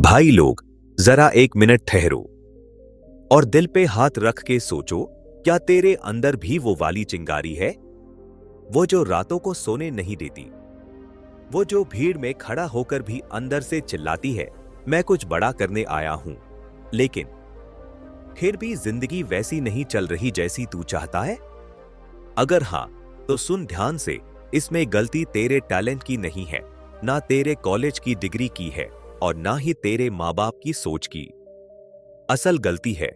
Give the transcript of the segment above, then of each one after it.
भाई लोग, जरा एक मिनट ठहरो और दिल पे हाथ रख के सोचो, क्या तेरे अंदर भी वो वाली चिंगारी है? वो जो रातों को सोने नहीं देती, वो जो भीड़ में खड़ा होकर भी अंदर से चिल्लाती है, मैं कुछ बड़ा करने आया हूं, लेकिन फिर भी जिंदगी वैसी नहीं चल रही जैसी तू चाहता है। अगर हां, तो सुन ध्यान से, इसमें गलती तेरे टैलेंट की नहीं है, ना तेरे कॉलेज की डिग्री की है और ना ही तेरे माँ बाप की सोच की। असल गलती है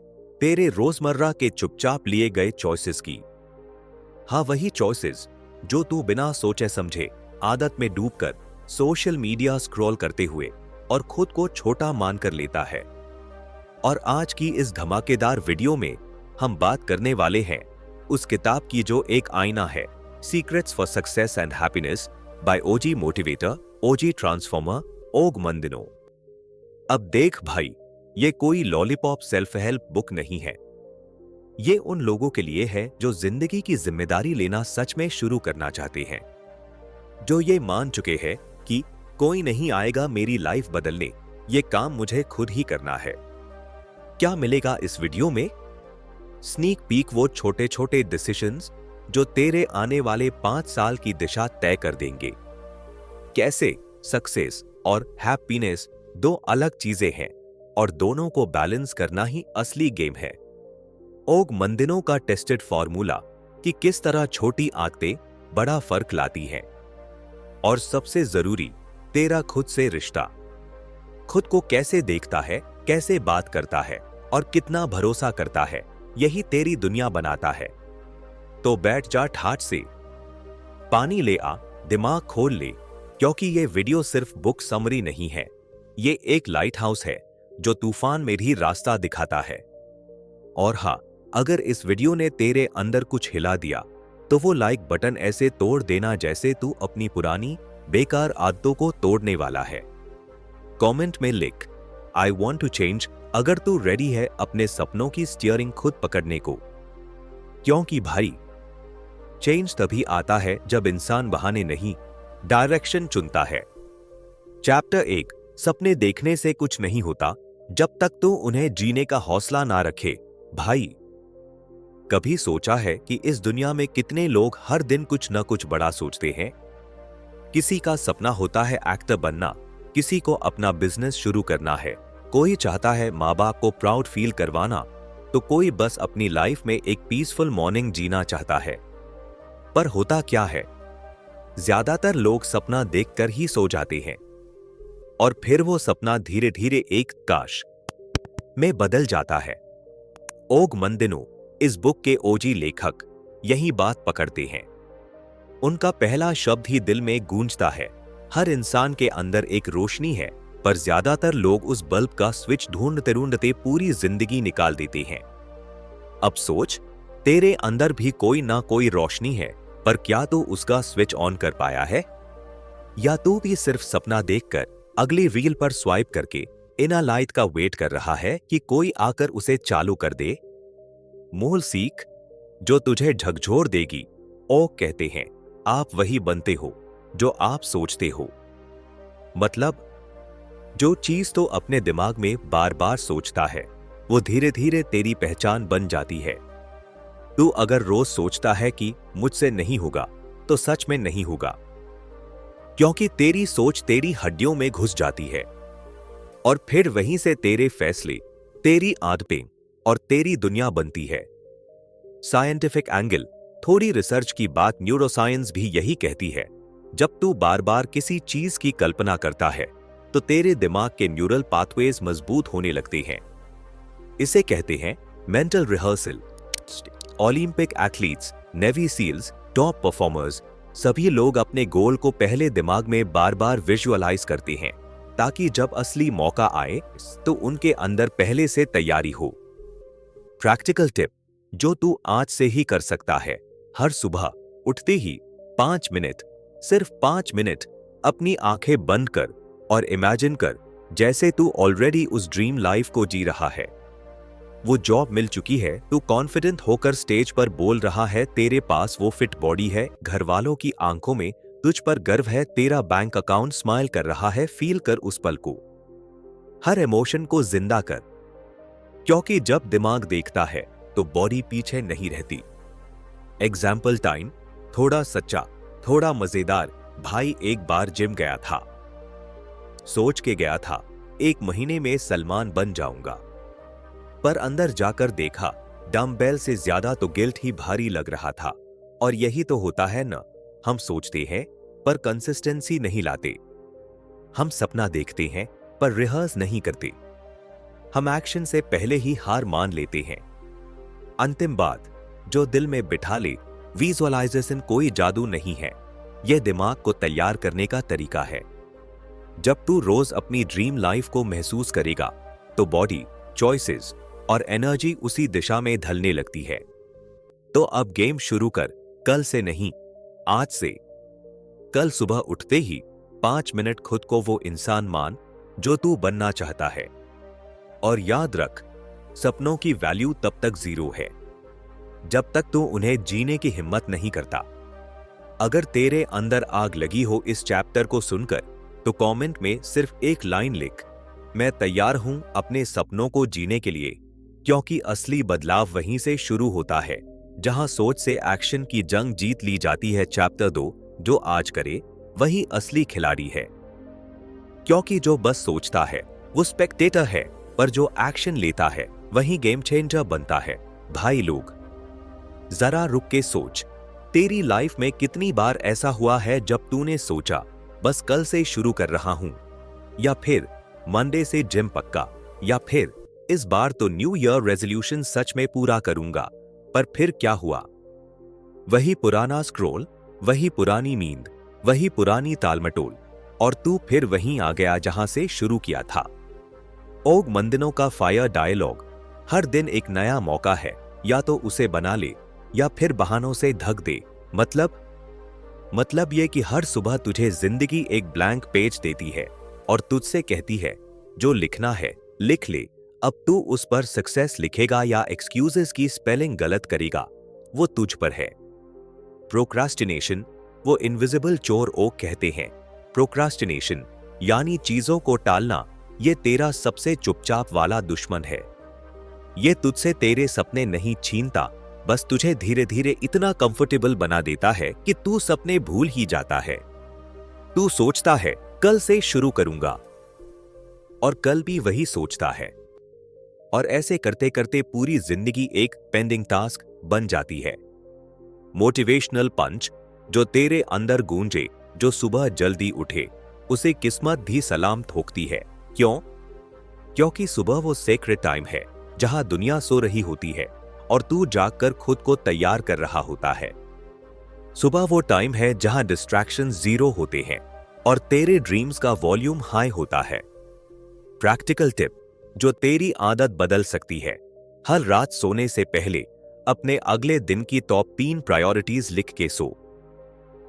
तेरे रोजमर्रा के चुपचाप लिए गए चॉइसेस की। हाँ, वही चॉइसेस जो तू बिना सोचे समझे आदत में डूबकर सोशल मीडिया स्क्रॉल करते हुए और खुद को छोटा मानकर लेता है। और आज की इस धमाकेदार वीडियो में हम बात करने वाले हैं उस किताब की जो एक आईना है, secrets for success and happiness by Og motivator, Og transformer, Og Mandino. अब देख भाई, ये कोई लॉलीपॉप सेल्फ हेल्प बुक नहीं है। ये उन लोगों के लिए है जो जिंदगी की जिम्मेदारी लेना सच में शुरू करना चाहते हैं, जो ये मान चुके हैं कि कोई नहीं आएगा मेरी लाइफ बदलने, ये काम मुझे खुद ही करना है। क्या मिलेगा इस वीडियो में? स्नीक पीक वो छोटे छोटे डिसीजंस जो तेरे आने वाले 5 साल की दिशा तय कर देंगे। कैसे सक्सेस और हैप्पीनेस दो अलग चीजें हैं और दोनों को बैलेंस करना ही असली गेम है। ओग मंदिनों का टेस्टेड फॉर्मूला कि किस तरह छोटी आदतें बड़ा फर्क लाती हैं। और सबसे जरूरी, तेरा खुद से रिश्ता। खुद को कैसे देखता है, कैसे बात करता है और कितना भरोसा करता है, यही तेरी दुनिया बनाता है। तो बैठ जा ठाठ से, पानी ले आ, दिमाग खोल ले, क्योंकि ये वीडियो सिर्फ बुक समरी नहीं है, ये एक लाइट हाउस है जो तूफान में भी रास्ता दिखाता है। और हाँ, अगर इस वीडियो ने तेरे अंदर कुछ हिला दिया तो वो लाइक बटन ऐसे तोड़ देना जैसे तू अपनी पुरानी बेकार आदतों को तोड़ने वाला है। कमेंट में लिख आई वॉन्ट टू चेंज अगर तू रेडी है अपने सपनों की स्टीयरिंग खुद पकड़ने को। क्योंकि भाई, चेंज तभी आता है जब इंसान बहाने नहीं, डायरेक्शन चुनता है। चैप्टर 1, सपने देखने से कुछ नहीं होता जब तक तू उन्हें जीने का हौसला ना रखे। भाई, कभी सोचा है कि इस दुनिया में कितने लोग हर दिन कुछ न कुछ बड़ा सोचते हैं? किसी का सपना होता है एक्टर बनना, किसी को अपना बिजनेस शुरू करना है, कोई चाहता है माँ बाप को प्राउड फील करवाना, तो कोई बस अपनी लाइफ में एक पीसफुल मॉर्निंग जीना चाहता है। पर होता क्या है, ज्यादातर लोग सपना देखकर ही सो जाते हैं और फिर वो सपना धीरे धीरे एक काश में बदल जाता है। ओग मंदिनो, इस बुक के ओजी लेखक, यही बात पकड़ते हैं। उनका पहला शब्द ही दिल में गूंजता है। हर इंसान के अंदर एक रोशनी है, पर ज्यादातर लोग उस बल्ब का स्विच ढूंढते ढूंढते पूरी जिंदगी निकाल देते हैं। अब सोच, तेरे अंदर भी कोई ना कोई रोशनी है, पर क्या तू उसका स्विच ऑन कर पाया है? या तू भी सिर्फ सपना देखकर अगली रील पर स्वाइप करके इनर लाइट का वेट कर रहा है कि कोई आकर उसे चालू कर दे? मूल सीख जो तुझे झकझोर देगी। ओ कहते हैं, आप वही बनते हो जो आप सोचते हो। मतलब, जो चीज तो अपने दिमाग में बार बार सोचता है, वो धीरे धीरे तेरी पहचान बन जाती है। तू अगर रोज सोचता है कि मुझसे नहीं होगा, तो सच में नहीं होगा, क्योंकि तेरी सोच तेरी हड्डियों में घुस जाती है और फिर वहीं से तेरे फैसले, तेरी आदतें और तेरी दुनिया बनती है। साइंटिफिक एंगल, थोड़ी रिसर्च की बात न्यूरोसाइंस भी यही कहती है, जब तू बार बार किसी चीज की कल्पना करता है तो तेरे दिमाग के न्यूरल पाथवेज मजबूत होने लगते हैं। इसे कहते हैं mental rehearsal. Olympic athletes, navy seals, top performers, सभी लोग अपने गोल को पहले दिमाग में बार बार विजुअलाइज करते हैं, ताकि जब असली मौका आए तो उनके अंदर पहले से तैयारी हो। प्रैक्टिकल टिप जो तू आज से ही कर सकता है, हर सुबह उठते ही 5 मिनट, सिर्फ 5 मिनट अपनी आंखें बंद कर और इमेजिन कर जैसे तू ऑलरेडी उस ड्रीम लाइफ को जी रहा है। वो जॉब मिल चुकी है, तू कॉन्फिडेंट होकर स्टेज पर बोल रहा है, तेरे पास वो फिट बॉडी है, घर वालों की आंखों में तुझ पर गर्व है, तेरा बैंक अकाउंट स्माइल कर रहा है, फील कर उस पल को। हर इमोशन को जिंदा कर, क्योंकि जब दिमाग देखता है तो बॉडी पीछे नहीं रहती। एग्जाम्पल टाइम, थोड़ा सच्चा, थोड़ा मजेदार। भाई एक बार जिम गया था, सोच के गया था 1 महीने में सलमान बन जाऊंगा, पर अंदर जाकर देखा डम्बेल से ज्यादा तो गिल्ट ही भारी लग रहा था। और यही तो होता है ना, हम सोचते हैं पर कंसिस्टेंसी नहीं लाते। हम सपना देखते हैं पर रिहर्स नहीं करते। हम एक्शन से पहले ही हार मान लेते हैं। अंतिम बात, जो दिल में बिठा ले, विजुअलाइजेशन कोई जादू नहीं है, यह दिमाग को तैयार करने का तरीका है। जब तू रोज अपनी ड्रीम लाइफ को महसूस करेगा तो बॉडी, चॉइसेस और एनर्जी उसी दिशा में ढलने लगती है। तो अब गेम शुरू कर, कल से नहीं, आज से। कल सुबह उठते ही 5 मिनट खुद को वो इंसान मान जो तू बनना चाहता है। और याद रख, सपनों की वैल्यू तब तक 0 है जब तक तू उन्हें जीने की हिम्मत नहीं करता। अगर तेरे अंदर आग लगी हो इस चैप्टर को सुनकर, तो कमेंट में सिर्फ एक लाइन लिख, मैं तैयार हूं अपने सपनों को जीने के लिए। क्योंकि असली बदलाव वहीं से शुरू होता है जहां सोच से एक्शन की जंग जीत ली जाती है। चैप्टर 2, जो आज करे वही असली खिलाड़ी है। क्योंकि जो बस सोचता है वो स्पेक्टेटर है, पर जो एक्शन लेता है वही गेम चेंजर बनता है। भाई लोग, जरा रुक के सोच, तेरी लाइफ में कितनी बार ऐसा हुआ है जब तूने सोचा बस कल से शुरू कर रहा हूं, या फिर मंडे से जिम पक्का, या फिर इस बार तो न्यू ईयर रेजोल्यूशन सच में पूरा करूंगा। पर फिर क्या हुआ? वही पुराना स्क्रॉल, वही पुरानी नींद, वही पुरानी टालमटोल, और तू फिर वहीं आ गया जहां से शुरू किया था। ओग मंदनों का फायर डायलॉग, हर दिन एक नया मौका है, या तो उसे बना ले या फिर बहानों से ढक दे। मतलब ये कि हर सुबह तुझे जिंदगी एक ब्लैंक पेज देती है और तुझसे कहती है जो लिखना है लिख ले। अब तू उस पर सक्सेस लिखेगा या एक्सक्यूजेस की स्पेलिंग गलत करेगा, वो तुझ पर है। प्रोक्रास्टिनेशन, वो इनविजिबल चोर ओक कहते हैं। प्रोक्रास्टिनेशन यानी चीजों को टालना, ये तेरा सबसे चुपचाप वाला दुश्मन है। ये तुझसे तेरे सपने नहीं छीनता, बस तुझे धीरे धीरे इतना कंफर्टेबल बना देता है कि तू सपने भूल ही जाता है। तू सोचता है कल से शुरू करूंगा, और कल भी वही सोचता है, और ऐसे करते करते पूरी जिंदगी एक पेंडिंग टास्क बन जाती है। मोटिवेशनल पंच, जो तेरे अंदर गूंजे, जो सुबह जल्दी उठे, उसे किस्मत भी सलाम ठोकती है। क्यों? क्योंकि सुबह वो सेक्रेट टाइम है जहां दुनिया सो रही होती है और तू जागकर खुद को तैयार कर रहा होता है। सुबह वो टाइम है जहां डिस्ट्रैक्शन 0 होते हैं और तेरे ड्रीम्स का वॉल्यूम हाई होता है। प्रैक्टिकल टिप, जो तेरी आदत बदल सकती है, हर रात सोने से पहले अपने अगले दिन की टॉप 3 प्रायोरिटीज लिख के सो।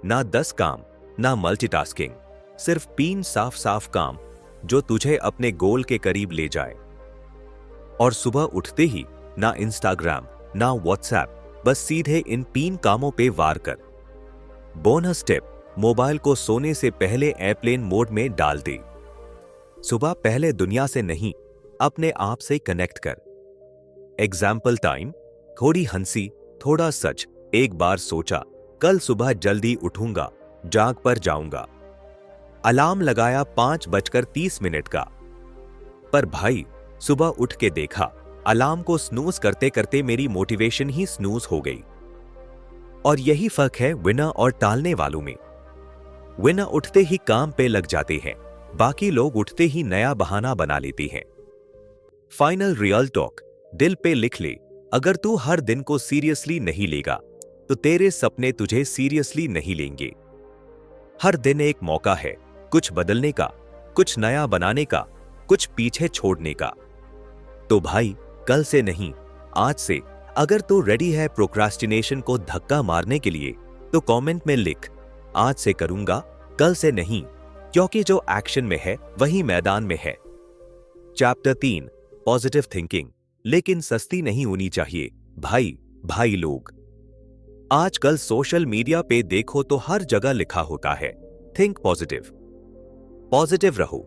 ना 10 काम, ना मल्टीटास्किंग, सिर्फ 3 साफ साफ काम जो तुझे अपने गोल के करीब ले जाए। और सुबह उठते ही ना इंस्टाग्राम, ना व्हाट्सएप, बस सीधे इन 3 कामों पे वार कर। बोनस टिप, मोबाइल को सोने से पहले एयरप्लेन मोड में डाल दे। सुबह पहले दुनिया से नहीं, अपने आप से कनेक्ट कर। एग्जाम्पल टाइम, थोड़ी हंसी, थोड़ा सच। एक बार सोचा कल सुबह जल्दी उठूंगा, जाग पर जाऊंगा। अलार्म लगाया 5:30 का, पर भाई सुबह उठ के देखा अलार्म को स्नूज करते करते मेरी मोटिवेशन ही स्नूज हो गई। और यही फर्क है विनर और टालने वालों में। विनर उठते ही काम पे लग जाते हैं, बाकी लोग उठते ही नया बहाना बना लेते हैं। फाइनल रियल टॉक, दिल पे लिख ले, अगर तू हर दिन को सीरियसली नहीं लेगा तो तेरे सपने तुझे सीरियसली नहीं लेंगे। हर दिन एक मौका है कुछ बदलने का, कुछ नया बनाने का, कुछ पीछे छोड़ने का। तो भाई, कल से नहीं, आज से। अगर तू रेडी है प्रोक्रास्टिनेशन को धक्का मारने के लिए, तो कमेंट में लिख, आज से करूंगा, कल से नहीं। क्योंकि जो एक्शन में है वही मैदान में है। चैप्टर 3, पॉजिटिव थिंकिंग, लेकिन सस्ती नहीं होनी चाहिए। भाई लोग, आजकल सोशल मीडिया पे देखो तो हर जगह लिखा होता है थिंक पॉजिटिव, पॉजिटिव रहो।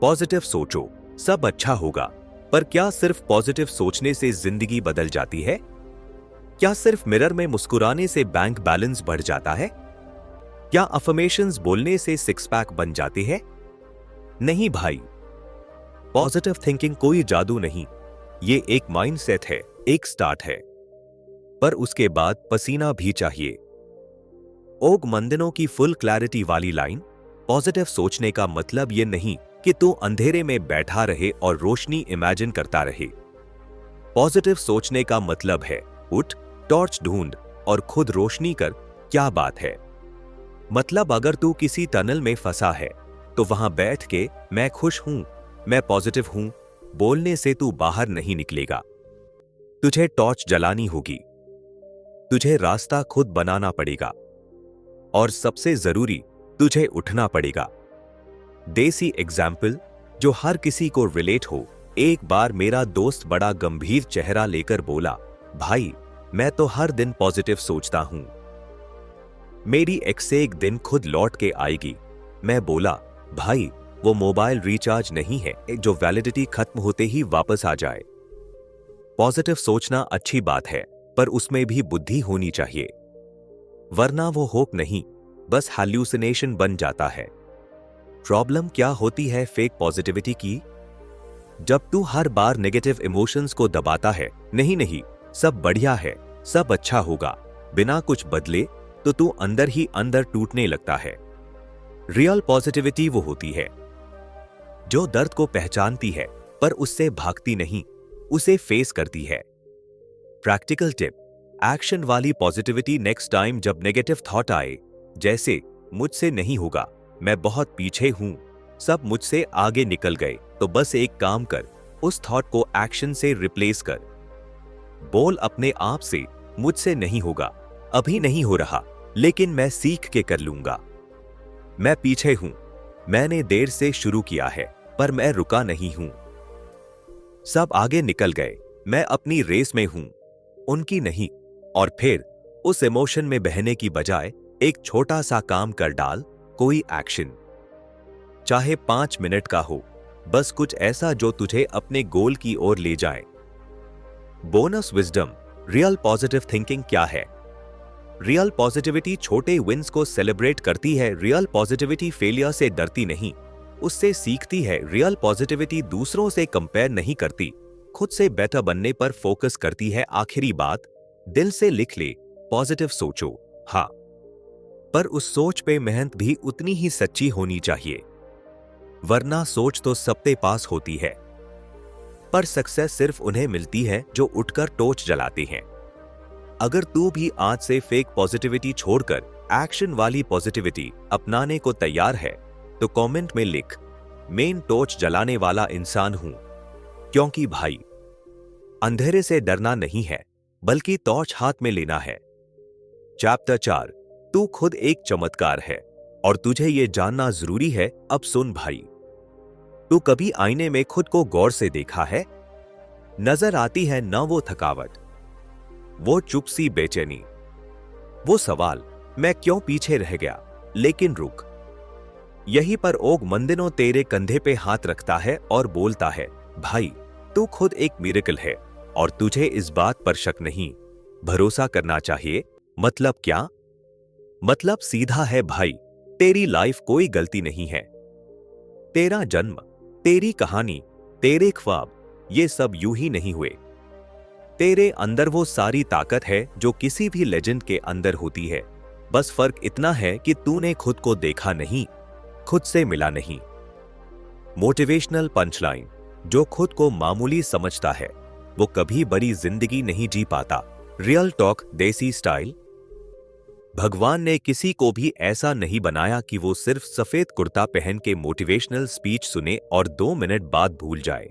पॉजिटिव सोचो, सब अच्छा होगा। पर क्या सिर्फ पॉजिटिव सोचने से जिंदगी बदल जाती है? क्या सिर्फ मिरर में मुस्कुराने से बैंक बैलेंस बढ़ जाता है? क्या अफर्मेशंस बोलने से सिक्स पैक बन जाते हैं? नहीं भाई, पॉजिटिव थिंकिंग कोई जादू नहीं, ये एक माइंडसेट है, एक स्टार्ट है। पर उसके बाद पसीना भी चाहिए। ओग मंदनों की फुल क्लैरिटी वाली लाइन, पॉजिटिव सोचने का मतलब ये नहीं कि तू अंधेरे में बैठा रहे और रोशनी इमेजिन करता रहे। पॉजिटिव सोचने का मतलब है उठ, टॉर्च ढूंढ और खुद रोशनी कर। क्या बात है। मतलब अगर तू किसी टनल में फंसा है तो वहां बैठ के मैं खुश हूं, मैं पॉजिटिव हूं बोलने से तू बाहर नहीं निकलेगा। तुझे टॉर्च जलानी होगी, तुझे रास्ता खुद बनाना पड़ेगा और सबसे जरूरी तुझे उठना पड़ेगा। देसी एग्जाम्पल जो हर किसी को रिलेट हो। एक बार मेरा दोस्त बड़ा गंभीर चेहरा लेकर बोला, भाई मैं तो हर दिन पॉजिटिव सोचता हूं, मेरी एक्स एक दिन खुद लौट के आएगी। मैं बोला, भाई वो मोबाइल रिचार्ज नहीं है जो वैलिडिटी खत्म होते ही वापस आ जाए। पॉजिटिव सोचना अच्छी बात है, पर उसमें भी बुद्धि होनी चाहिए, वरना वो होप नहीं, बस हैल्यूसिनेशन बन जाता है। प्रॉब्लम क्या होती है फेक पॉजिटिविटी की? जब तू हर बार नेगेटिव इमोशंस को दबाता है, नहीं नहीं सब बढ़िया है, सब अच्छा होगा, बिना कुछ बदले, तो तू अंदर ही अंदर टूटने लगता है। रियल पॉजिटिविटी वो होती है जो दर्द को पहचानती है पर उससे भागती नहीं, उसे फेस करती है। प्रैक्टिकल टिप, एक्शन वाली पॉजिटिविटी नेक्स्ट टाइम जब नेगेटिव थॉट आए, जैसे मुझसे नहीं होगा, मैं बहुत पीछे हूं, सब मुझसे आगे निकल गए, तो बस एक काम कर, उस थॉट को एक्शन से रिप्लेस कर। बोल अपने आप से, मुझसे नहीं होगा, अभी नहीं हो रहा, लेकिन मैं सीख के कर लूंगा। मैं पीछे हूं, मैंने देर से शुरू किया है, पर मैं रुका नहीं हूं। सब आगे निकल गए, मैं अपनी रेस में हूं, उनकी नहीं। और फिर उस इमोशन में बहने की बजाय एक छोटा सा काम कर डाल, कोई एक्शन, चाहे 5 मिनट का हो, बस कुछ ऐसा जो तुझे अपने गोल की ओर ले जाए। Bonus wisdom, real positive thinking क्या है? रियल पॉजिटिविटी छोटे विन्स को सेलिब्रेट करती है। रियल पॉजिटिविटी फेलियर से डरती नहीं, उससे सीखती है। रियल पॉजिटिविटी दूसरों से कंपेयर नहीं करती, खुद से बेटर बनने पर फोकस करती है। आखिरी बात, दिल से लिख ले, पॉजिटिव सोचो, हाँ, पर उस सोच पे मेहनत भी उतनी ही सच्ची होनी चाहिए, वरना सोच तो सबके पास होती है, पर सक्सेस सिर्फ उन्हें मिलती है जो उठकर टॉर्च जलाते हैं। अगर तू भी आज से फेक पॉजिटिविटी छोड़कर एक्शन वाली पॉजिटिविटी अपनाने को तैयार है, तो कमेंट में लिख, मेन टॉर्च जलाने वाला इंसान हूं। क्योंकि भाई, अंधेरे से डरना नहीं है, बल्कि टॉर्च हाथ में लेना है। चैप्टर 4, तू खुद एक चमत्कार है और तुझे यह जानना जरूरी है। अब सुन भाई, तू कभी आईने में खुद को गौर से देखा है? नजर आती है ना वो थकावट, वो चुप सी बेचैनी, वो सवाल, मैं क्यों पीछे रह गया? लेकिन रुक, यहीं पर ओग मंदिनो तेरे कंधे पे हाथ रखता है और बोलता है, भाई तू खुद एक मिरेकल है और तुझे इस बात पर शक नहीं, भरोसा करना चाहिए। मतलब क्या? मतलब सीधा है भाई, तेरी लाइफ कोई गलती नहीं है। तेरा जन्म, तेरी कहानी, तेरे ख्वाब, ये सब यूं ही नहीं हुए। तेरे अंदर वो सारी ताकत है जो किसी भी लेजेंड के अंदर होती है। बस फर्क इतना है कि तूने खुद को देखा नहीं, खुद से मिला नहीं। मोटिवेशनल पंचलाइन, जो खुद को मामूली समझता है वो कभी बड़ी जिंदगी नहीं जी पाता। रियल टॉक देसी स्टाइल, भगवान ने किसी को भी ऐसा नहीं बनाया कि वो सिर्फ सफेद कुर्ता पहन के मोटिवेशनल स्पीच सुने और 2 मिनट बाद भूल जाए।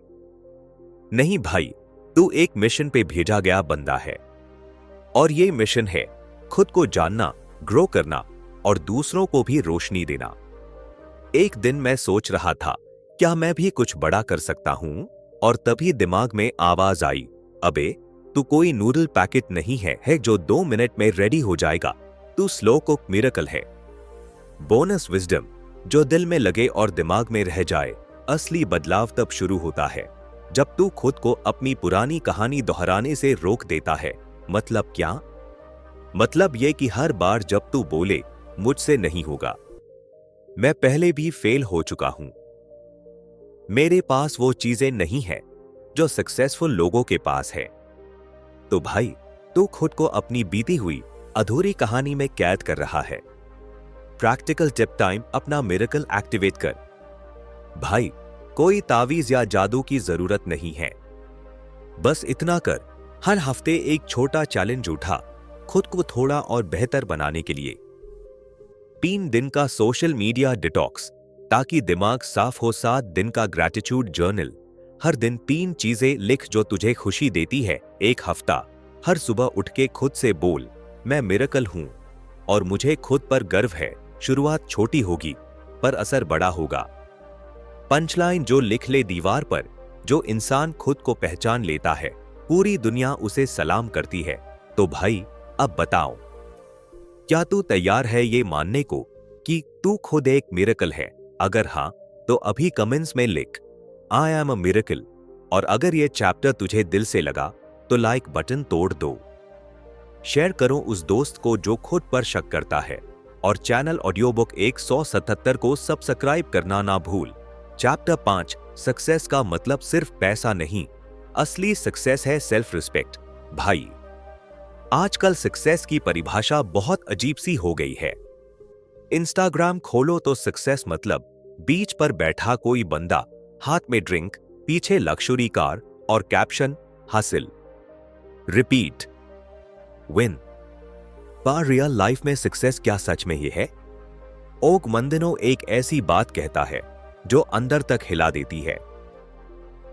नहीं भाई, तू एक मिशन पे भेजा गया बंदा है, और ये मिशन है खुद को जानना, ग्रो करना और दूसरों को भी रोशनी देना। एक दिन मैं सोच रहा था, क्या मैं भी कुछ बड़ा कर सकता हूं? और तभी दिमाग में आवाज आई, अबे तू कोई नूडल पैकेट नहीं है जो 2 मिनट में रेडी हो जाएगा, तू स्लो कुक मिरेकल है। बोनस विजडम, जो दिल में लगे और दिमाग में रह जाए, असली बदलाव तब शुरू होता है जब तू खुद को अपनी पुरानी कहानी दोहराने से रोक देता है। मतलब क्या? मतलब ये कि हर बार जब तू बोले मुझसे नहीं होगा, मैं पहले भी फेल हो चुका हूं, मेरे पास वो चीजें नहीं है जो सक्सेसफुल लोगों के पास है, तो भाई तू खुद को अपनी बीती हुई अधूरी कहानी में कैद कर रहा है। प्रैक्टिकल टिप टाइम, अपना मिरेकल एक्टिवेट कर। भाई, कोई तावीज या जादू की जरूरत नहीं है। बस इतना कर, हर हफ्ते एक छोटा चैलेंज उठा खुद को थोड़ा और बेहतर बनाने के लिए। 3 दिन का सोशल मीडिया डिटॉक्स ताकि दिमाग साफ हो। 7 दिन का ग्रैटिट्यूड जर्नल, हर दिन 3 चीजें लिख जो तुझे खुशी देती है। 1 हफ्ता, हर सुबह उठ के खुद से बोल, मैं मिरेकल हूं और मुझे खुद पर गर्व है। शुरुआत छोटी होगी पर असर बड़ा होगा। पंचलाइन जो लिख ले दीवार पर, जो इंसान खुद को पहचान लेता है पूरी दुनिया उसे सलाम करती है। तो भाई अब बताओ, क्या तू तैयार है ये मानने को कि तू खुद एक मिरेकल है? अगर हां तो अभी कमेंट्स में लिख आई एम अ मिरेकल। और अगर ये चैप्टर तुझे दिल से लगा तो लाइक बटन तोड़ दो। शेयर करो उस दोस्त को जो खुद पर शक करता है। और चैनल ऑडियो बुक 177 को सब्सक्राइब करना ना भूल। चैप्टर 5, सक्सेस का मतलब सिर्फ पैसा नहीं, असली सक्सेस है सेल्फ रिस्पेक्ट। भाई, आजकल सक्सेस की परिभाषा बहुत अजीब सी हो गई है। इंस्टाग्राम खोलो तो सक्सेस मतलब बीच पर बैठा कोई बंदा, हाथ में ड्रिंक, पीछे लग्जरी कार और कैप्शन हासिल, रिपीट, विन। पर रियल लाइफ में सक्सेस क्या सच में ये है? ओग मंदिनो एक ऐसी बात कहता है जो अंदर तक हिला देती है।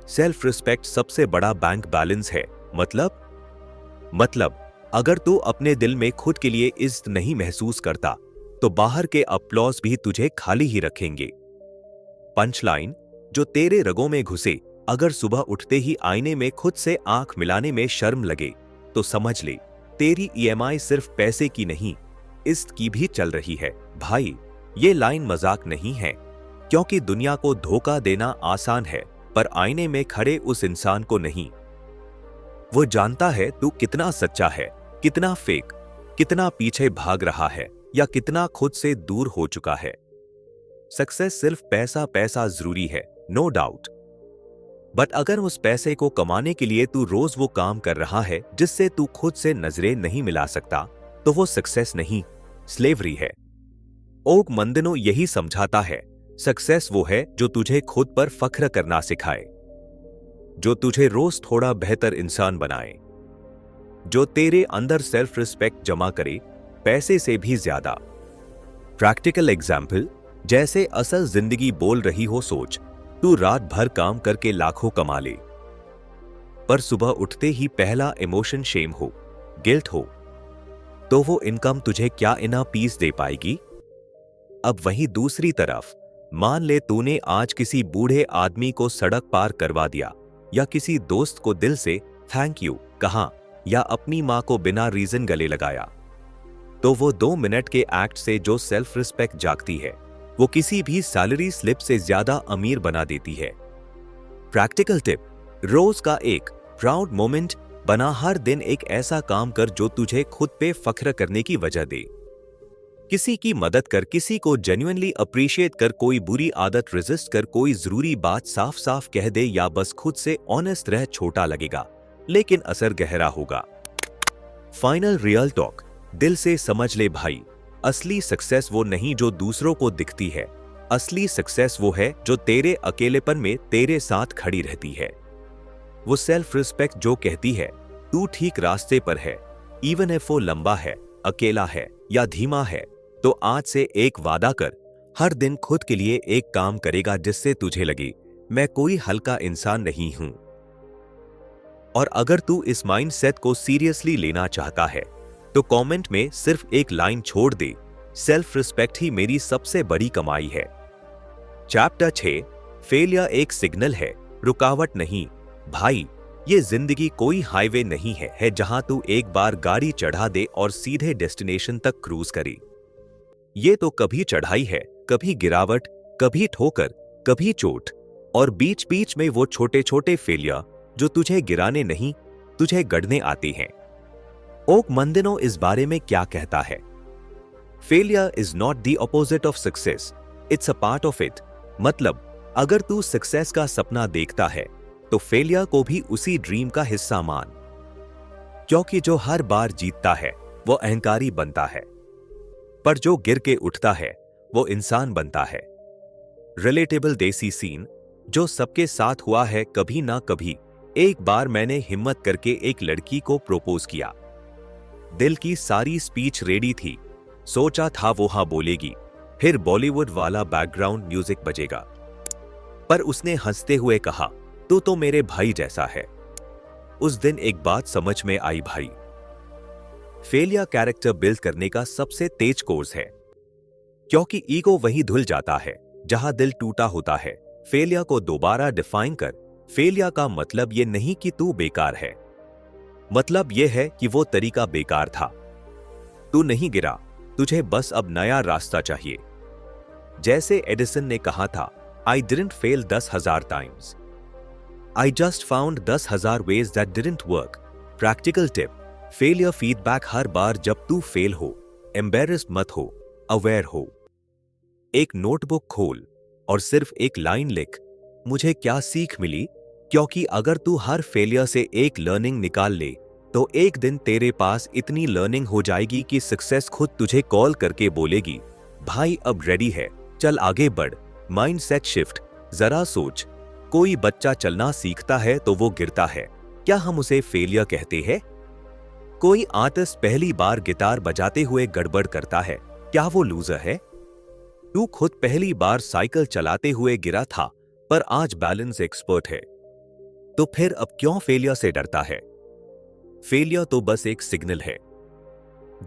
सेल्फ रिस्पेक्ट सबसे बड़ा बैंक बैलेंस है। मतलब अगर तू अपने दिल में खुद के लिए इज्जत नहीं महसूस करता तो बाहर के अपलॉज भी तुझे खाली ही रखेंगे। पंचलाइन जो तेरे रगों में घुसे, अगर सुबह उठते ही आईने में खुद से आंख मिलाने में शर्म लगे तो समझ ले तेरी ईएमआई सिर्फ पैसे की नहीं, इज्जत की भी चल रही है। भाई, ये लाइन मजाक नहीं है, क्योंकि दुनिया को धोखा देना आसान है पर आईने में खड़े उस इंसान को नहीं। वो जानता है तू कितना सच्चा है, कितना फेक, कितना पीछे भाग रहा है या कितना खुद से दूर हो चुका है। सक्सेस सिर्फ पैसा जरूरी है, नो डाउट, बट अगर उस पैसे को कमाने के लिए तू रोज वो काम कर रहा है जिससे तू खुद से नजरें नहीं मिला सकता, तो वो सक्सेस नहीं, स्लेवरी है। ओग मंदिनो यही समझाता है, सक्सेस वो है जो तुझे खुद पर फख्र करना सिखाए, जो तुझे रोज थोड़ा बेहतर इंसान बनाए, जो तेरे अंदर सेल्फ रिस्पेक्ट जमा करे, पैसे से भी ज्यादा। प्रैक्टिकल एग्जाम्पल, जैसे असल जिंदगी बोल रही हो, सोच तू रात भर काम करके लाखों कमा ले, पर सुबह उठते ही पहला इमोशन शेम हो, गिल्ट हो, तो वो इनकम तुझे क्या इनर पीस दे पाएगी? अब वहीं दूसरी तरफ, मान ले तूने आज किसी बूढ़े आदमी को सड़क पार करवा दिया या किसी दोस्त को दिल से थैंक यू कहा या अपनी मां को बिना रीजन गले लगाया, तो वो 2 मिनट के एक्ट से जो सेल्फ रिस्पेक्ट जागती है वो किसी भी सैलरी स्लिप से ज्यादा अमीर बना देती है। प्रैक्टिकल टिप, रोज का एक प्राउड मोमेंट बना। हर दिन एक ऐसा काम कर जो तुझे खुद पे फख्र करने की वजह दे। किसी की मदद कर, किसी को जेन्युइनली अप्रिशिएट कर, कोई बुरी आदत रेजिस्ट कर, कोई जरूरी बात साफ साफ कह दे या बस खुद से ऑनेस्ट रह। छोटा लगेगा लेकिन असर गहरा होगा। फाइनल रियल टॉक, दिल से समझ ले भाई, असली सक्सेस वो नहीं जो दूसरों को दिखती है, असली सक्सेस वो है जो तेरे अकेलेपन में तेरे साथ खड़ी रहती है। वो सेल्फ रिस्पेक्ट जो कहती है तू ठीक रास्ते पर है, इवन इफ वो लंबा है, अकेला है या धीमा है। तो आज से एक वादा कर, हर दिन खुद के लिए एक काम करेगा जिससे तुझे लगे मैं कोई हल्का इंसान नहीं हूं। और अगर तू इस माइंडसेट को सीरियसली लेना चाहता है तो कमेंट में सिर्फ एक लाइन छोड़ दे, सेल्फ रिस्पेक्ट ही मेरी सबसे बड़ी कमाई है। चैप्टर 6, फेलियर एक सिग्नल है, रुकावट नहीं। भाई, ये जिंदगी कोई हाईवे नहीं है जहां तू एक बार गाड़ी चढ़ा दे और सीधे डेस्टिनेशन तक क्रूज करे। ये तो कभी चढ़ाई है, कभी गिरावट, कभी ठोकर, कभी चोट, और बीच बीच में वो छोटे छोटे फेलियर जो तुझे गिराने नहीं, तुझे गढ़ने आते हैं। ओक मंदिनो इस बारे में क्या कहता है? Failure is not the opposite of success, it's a part of it. मतलब अगर तू सक्सेस का सपना देखता है तो फेलियर को भी उसी ड्रीम का हिस्सा मान, क्योंकि जो हर बार जीतता है वो अहंकारी बनता है, पर जो गिर के उठता है वो इंसान बनता है। रिलेटेबल देसी सीन जो सबके साथ हुआ है कभी ना कभी। एक बार मैंने हिम्मत करके एक लड़की को प्रपोज किया। दिल की सारी स्पीच रेडी थी, सोचा था वो हाँ बोलेगी, फिर बॉलीवुड वाला बैकग्राउंड म्यूजिक बजेगा। पर उसने हंसते हुए कहा, तू तो मेरे भाई जैसा है। उस दिन एक बात समझ में आई भाई, फेलियर कैरेक्टर बिल्ड करने का सबसे तेज कोर्स है, क्योंकि ईगो वही धुल जाता है जहां दिल टूटा होता है। फेलियर को दोबारा डिफाइन कर। फेलियर का मतलब यह नहीं कि तू बेकार है, मतलब यह है कि वो तरीका बेकार था। तू नहीं गिरा, तुझे बस अब नया रास्ता चाहिए। जैसे एडिसन ने कहा था, I didn't fail 10,000 times, I just found 10,000 ways that didn't work. Practical tip, failure feedback हर बार जब तू फेल हो, एम्बेरस्ड मत हो, अवेयर हो। एक नोटबुक खोल और सिर्फ एक लाइन लिख, मुझे क्या सीख मिली। क्योंकि अगर तू हर फेलियर से एक लर्निंग निकाल ले तो एक दिन तेरे पास इतनी लर्निंग हो जाएगी कि सक्सेस खुद तुझे कॉल करके बोलेगी, भाई अब रेडी है, चल आगे बढ़। Mindset shift. जरा सोच, कोई बच्चा चलना सीखता है तो वो गिरता है, क्या हम उसे फेलियर कहते हैं? कोई आर्टिस्ट पहली बार गिटार बजाते हुए गड़बड़ करता है, क्या वो लूजर है? तू खुद पहली बार साइकिल चलाते हुए गिरा था पर आज बैलेंस एक्सपर्ट है, तो फिर अब क्यों फेलियर से डरता है? फेलियर तो बस एक सिग्नल है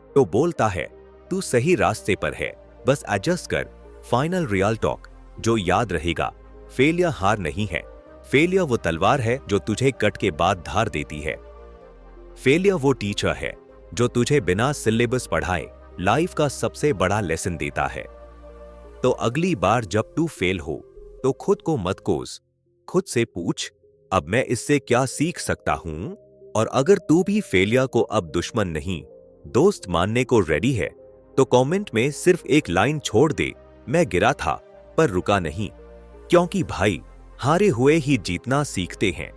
जो बोलता है तू सही रास्ते पर है, बस एडजस्ट कर। फाइनल रियल टॉक जो याद रहेगा, फेलियर हार नहीं है, फेलियर वो तलवार है जो तुझे कट के बाद धार देती है। फेलियर वो टीचर है जो तुझे बिना सिलेबस पढ़ाए लाइफ का सबसे बड़ा लेसन देता है। तो अगली बार जब तू फेल हो तो खुद को मत कोस, खुद से पूछ, अब मैं इससे क्या सीख सकता हूं? और अगर तू भी फेलियर को अब दुश्मन नहीं, दोस्त मानने को रेडी है, तो कमेंट में सिर्फ एक लाइन छोड़ दे, मैं गिरा था पर रुका नहीं। क्योंकि भाई, हारे हुए ही जीतना सीखते हैं।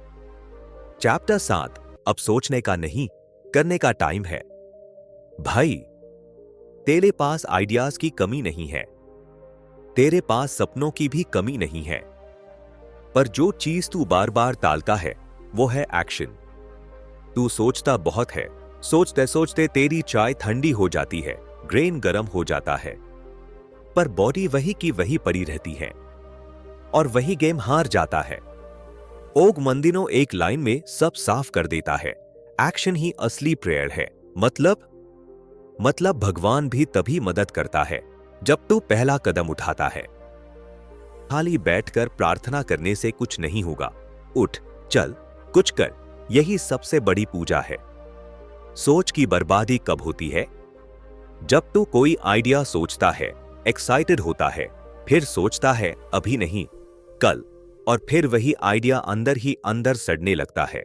चैप्टर 7, अब सोचने का नहीं, करने का टाइम है। भाई, तेरे पास आइडियाज की कमी नहीं है, तेरे पास सपनों की भी कमी नहीं है, पर जो चीज तू बार बार टालता है वो है एक्शन। तू सोचता बहुत है, सोचते सोचते तेरी चाय ठंडी हो जाती है, ग्रेन गर्म हो जाता है, पर बॉडी वही की वही पड़ी रहती है और वही गेम हार जाता है। ओग मंदिनो एक लाइन में सब साफ कर देता है, एक्शन ही असली प्रेयर है। मतलब भगवान भी तभी मदद करता है जब तू पहला कदम उठाता है। खाली बैठकर प्रार्थना करने से कुछ नहीं होगा, उठ, चल, कुछ कर, यही सबसे बड़ी पूजा है। सोच की बर्बादी कब होती है? जब तू कोई आइडिया सोचता है, एक्साइटेड होता है, फिर सोचता है अभी नहीं, कल, और फिर वही आइडिया अंदर ही अंदर सड़ने लगता है।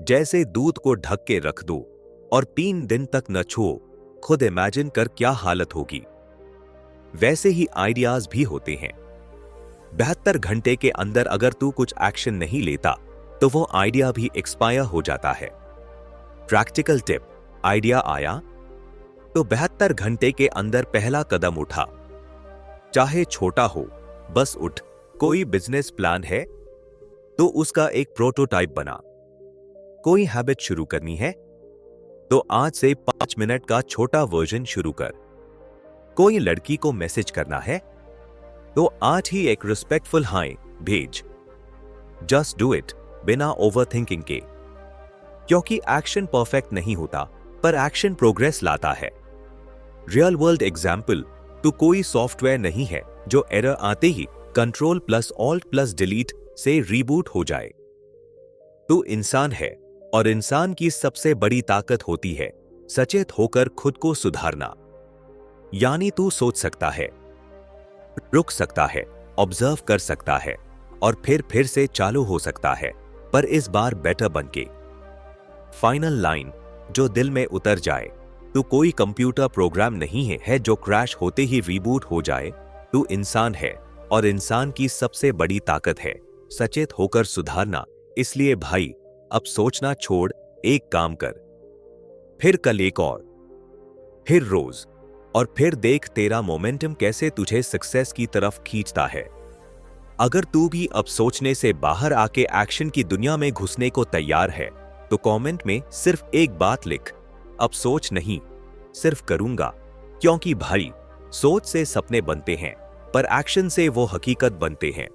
जैसे दूध को ढक के रख दो और 3 दिन तक न छुओ, खुद इमेजिन कर क्या हालत होगी। वैसे ही आइडियाज भी होते हैं। 72 घंटे के अंदर अगर तू कुछ एक्शन नहीं लेता तो वो आइडिया भी एक्सपायर हो जाता है। प्रैक्टिकल टिप, आइडिया आया तो 72 घंटे के अंदर पहला कदम उठा, चाहे छोटा हो, बस उठ। कोई बिजनेस प्लान है तो उसका एक प्रोटोटाइप बना। कोई हैबिट शुरू करनी है तो आज से 5 मिनट का छोटा वर्जन शुरू कर। कोई लड़की को मैसेज करना है तो आज ही एक रिस्पेक्टफुल हाय भेज। जस्ट डू इट, बिना ओवरथिंकिंग के, क्योंकि एक्शन परफेक्ट नहीं होता, पर एक्शन प्रोग्रेस लाता है। रियल वर्ल्ड एग्जाम्पल, तो कोई सॉफ्टवेयर नहीं है जो एरर आते ही Ctrl+Alt+Delete से रीबूट हो जाए। तू इंसान है और इंसान की सबसे बड़ी ताकत होती है सचेत होकर खुद को सुधारना। यानी तू सोच सकता है, रुक सकता है, ऑब्जर्व कर सकता है, और फिर से चालू हो सकता है, पर इस बार बेटर बनके। फाइनल लाइन जो दिल में उतर जाए, तू कोई कंप्यूटर प्रोग्राम नहीं है जो क्रैश होते ही रीबूट हो जाए। तू इंसान है और इंसान की सबसे बड़ी ताकत है सचेत होकर सुधारना। इसलिए भाई, अब सोचना छोड़, एक काम कर, फिर कल एक और, फिर रोज, और फिर देख तेरा मोमेंटम कैसे तुझे सक्सेस की तरफ खींचता है। अगर तू भी अब सोचने से बाहर आके एक्शन की दुनिया में घुसने को तैयार है, तो कमेंट में सिर्फ एक बात लिख, अब सोच नहीं, सिर्फ करूंगा। क्योंकि भाई, सोच से सपने बनते हैं, पर एक्शन से वो हकीकत बनते हैं।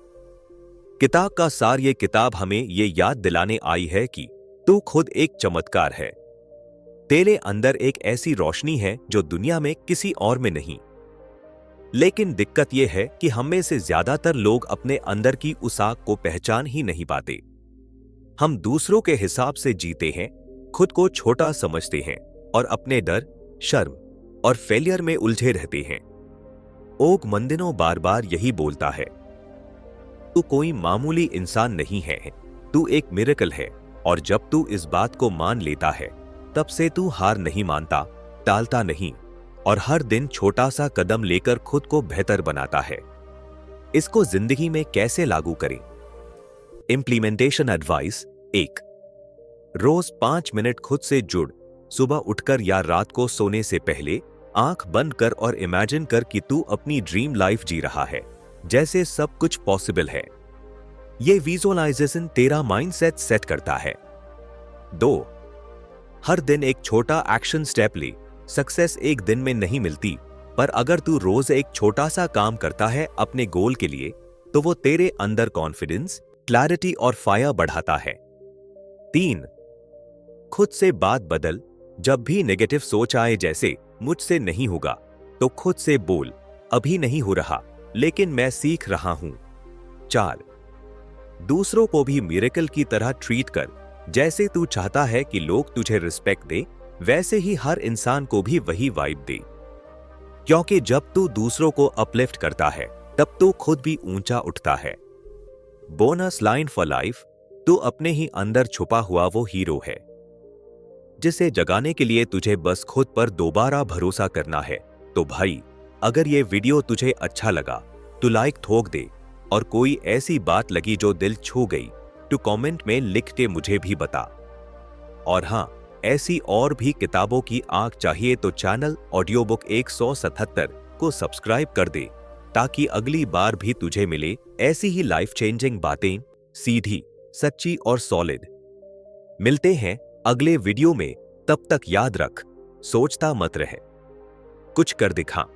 किताब का सार ये किताब हमें ये याद दिलाने आई है कि तू खुद एक चमत्कार है। तेरे अंदर एक ऐसी रोशनी है जो दुनिया में किसी और में नहीं। लेकिन दिक्कत यह है कि हम में से ज्यादातर लोग अपने अंदर की उस आग को पहचान ही नहीं पाते। हम दूसरों के हिसाब से जीते हैं, खुद को छोटा समझते हैं और अपने डर, शर्म और फेलियर में उलझे रहते हैं। ओग मंदिनो बार बार यही बोलता है, तू कोई मामूली इंसान नहीं है, तू एक मिरेकल है। और जब तू इस बात को मान लेता है, तब से तू हार नहीं मानता, टालता नहीं, और हर दिन छोटा सा कदम लेकर खुद को बेहतर बनाता है। इसको जिंदगी में कैसे लागू करें? Implementation advice 1। रोज 5 मिनट खुद से जुड़। सुबह उठकर या रात को सोने से पहले आंख बंद कर और इमेजिन कर कि तू अपनी ड्रीम लाइफ जी रहा है, जैसे सब कुछ पॉसिबल है। ये विजुअलाइजेशन तेरा माइंडसेट सेट करता है। 2। हर दिन एक छोटा एक्शन स्टेप ले। सक्सेस एक दिन में नहीं मिलती, पर अगर तू रोज एक छोटा सा काम करता है अपने गोल के लिए, तो वो तेरे अंदर कॉन्फिडेंस, क्लैरिटी और फायर बढ़ाता है। 3। खुद से बात बदल। जब भी नेगेटिव सोच आए, जैसे मुझसे नहीं होगा, तो खुद से बोल, अभी नहीं हो रहा, लेकिन मैं सीख रहा हूं। 4। दूसरों को भी मिरेकल की तरह ट्रीट कर। जैसे तू चाहता है कि लोग तुझे रिस्पेक्ट दे, वैसे ही हर इंसान को भी वही वाइब दे। क्योंकि जब तू दूसरों को अपलिफ्ट करता है, तब तू खुद भी ऊंचा उठता है। बोनस लाइन फॉर लाइफ, तू अपने ही अंदर छुपा हुआ वो हीरो है, जिसे जगाने के लिए तुझे बस खुद पर दोबारा भरोसा करना है। तो भाई, अगर ये वीडियो तुझे अच्छा लगा, तो लाइक ठोक दे, और कोई ऐसी बात लगी जो दिल छू गई, तो कमेंट में लिख के मुझे भी बता। और हाँ, ऐसी और भी किताबों की आंख चाहिए तो चैनल ऑडियो बुक 177 को सब्सक्राइब कर दे, ताकि अगली बार भी तुझे मिले ऐसी ही लाइफ चेंजिंग बातें, सीधी, सच्ची और सॉलिड। मिलते हैं अगले वीडियो में, तब तक याद रख, सोचता मत रह, कुछ कर दिखा।